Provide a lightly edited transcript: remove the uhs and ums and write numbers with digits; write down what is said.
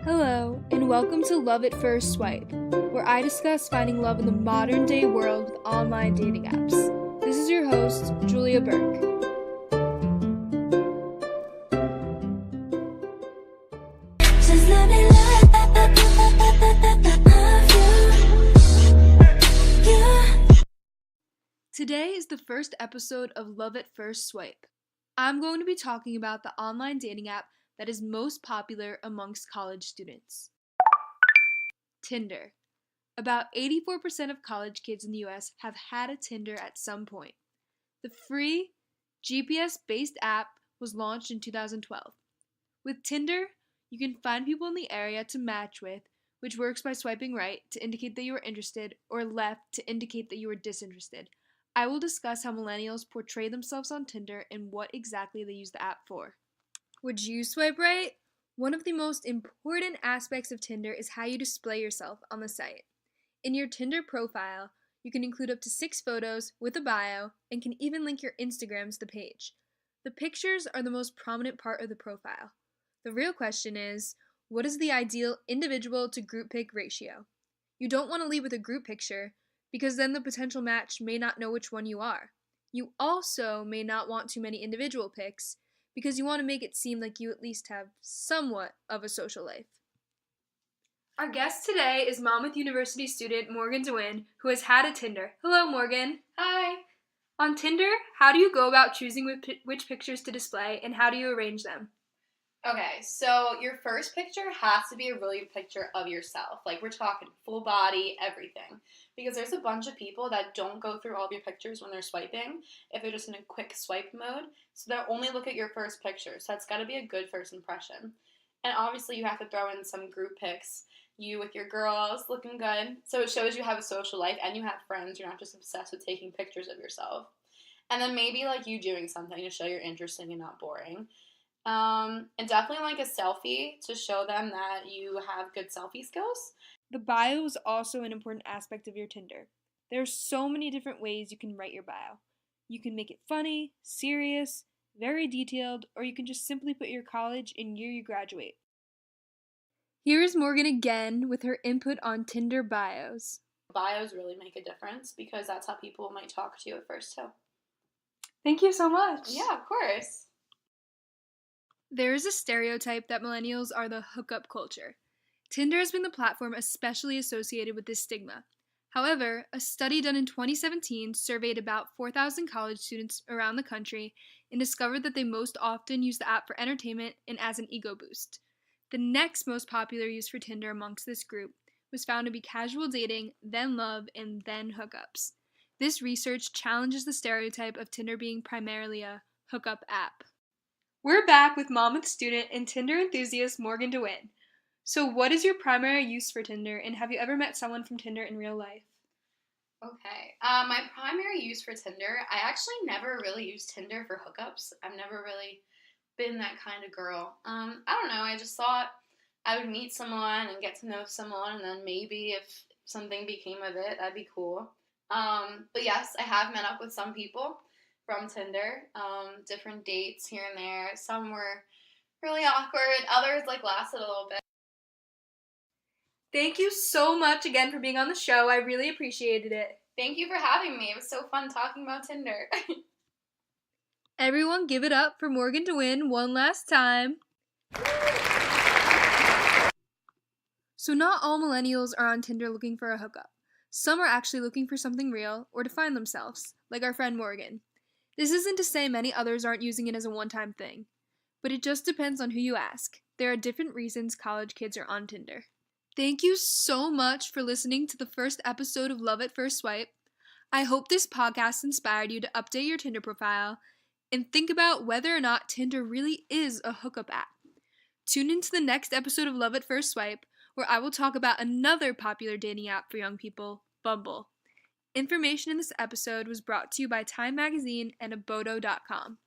Hello, and welcome to Love at First Swipe, where I discuss finding love in the modern day world with online dating apps. This is your host, Julia Burke. Just let me love you. Today is the first episode of Love at First Swipe. I'm going to be talking about the online dating app that is most popular amongst college students. Tinder. About 84% of college kids in the US have had a Tinder at some point. The free, GPS-based app was launched in 2012. With Tinder, you can find people in the area to match with, which works by swiping right to indicate that you are interested or left to indicate that you are disinterested. I will discuss how millennials portray themselves on Tinder and what exactly they use the app for. Would you swipe right? One of the most important aspects of Tinder is how you display yourself on the site. In your Tinder profile, you can include up to 6 photos with a bio and can even link your Instagram to the page. The pictures are the most prominent part of the profile. The real question is, what is the ideal individual to group pic ratio? You don't want to lead with a group picture because then the potential match may not know which one you are. You also may not want too many individual pics because you want to make it seem like you at least have somewhat of a social life. Our guest today is Monmouth University student Morgan DeWinne, who has had a Tinder. Hello, Morgan. Hi. On Tinder, how do you go about choosing which pictures to display, and how do you arrange them? Okay, so your first picture has to be a really good picture of yourself. Like, we're talking full body, everything. Because there's a bunch of people that don't go through all of your pictures when they're swiping, if they're just in a quick swipe mode. So they'll only look at your first picture. So that's got to be a good first impression. And obviously, you have to throw in some group pics. You with your girls, looking good. So it shows you have a social life and you have friends. You're not just obsessed with taking pictures of yourself. And then maybe, like, you doing something to show you're interesting and not boring. And definitely like a selfie to show them that you have good selfie skills. The bio is also an important aspect of your Tinder. There are so many different ways you can write your bio. You can make it funny, serious, very detailed, or you can just simply put your college and year you graduate. Here is Morgan again with her input on Tinder bios. Bios really make a difference because that's how people might talk to you at first too. Thank you so much. Yeah, of course. There is a stereotype that millennials are the hookup culture. Tinder has been the platform especially associated with this stigma. However, a study done in 2017 surveyed about 4,000 college students around the country and discovered that they most often use the app for entertainment and as an ego boost. The next most popular use for Tinder amongst this group was found to be casual dating, then love, and then hookups. This research challenges the stereotype of Tinder being primarily a hookup app. We're back with Monmouth student and Tinder enthusiast Morgan DeWinne. So what is your primary use for Tinder, and have you ever met someone from Tinder in real life? Okay. My primary use for Tinder, I actually never really used Tinder for hookups. I've never really been that kind of girl. I don't know. I just thought I would meet someone and get to know someone, and then maybe if something became of it, that'd be cool. But yes, I have met up with some people from Tinder, different dates here and there. Some were really awkward, others lasted a little bit. Thank you so much again for being on the show. I really appreciated it. Thank you for having me. It was so fun talking about Tinder. Everyone give it up for Morgan DeWinne one last time. So not all millennials are on Tinder looking for a hookup. Some are actually looking for something real or to find themselves, like our friend Morgan. This isn't to say many others aren't using it as a one-time thing, but it just depends on who you ask. There are different reasons college kids are on Tinder. Thank you so much for listening to the first episode of Love at First Swipe. I hope this podcast inspired you to update your Tinder profile and think about whether or not Tinder really is a hookup app. Tune into the next episode of Love at First Swipe, where I will talk about another popular dating app for young people, Bumble. Information in this episode was brought to you by Time Magazine and Abodo.com.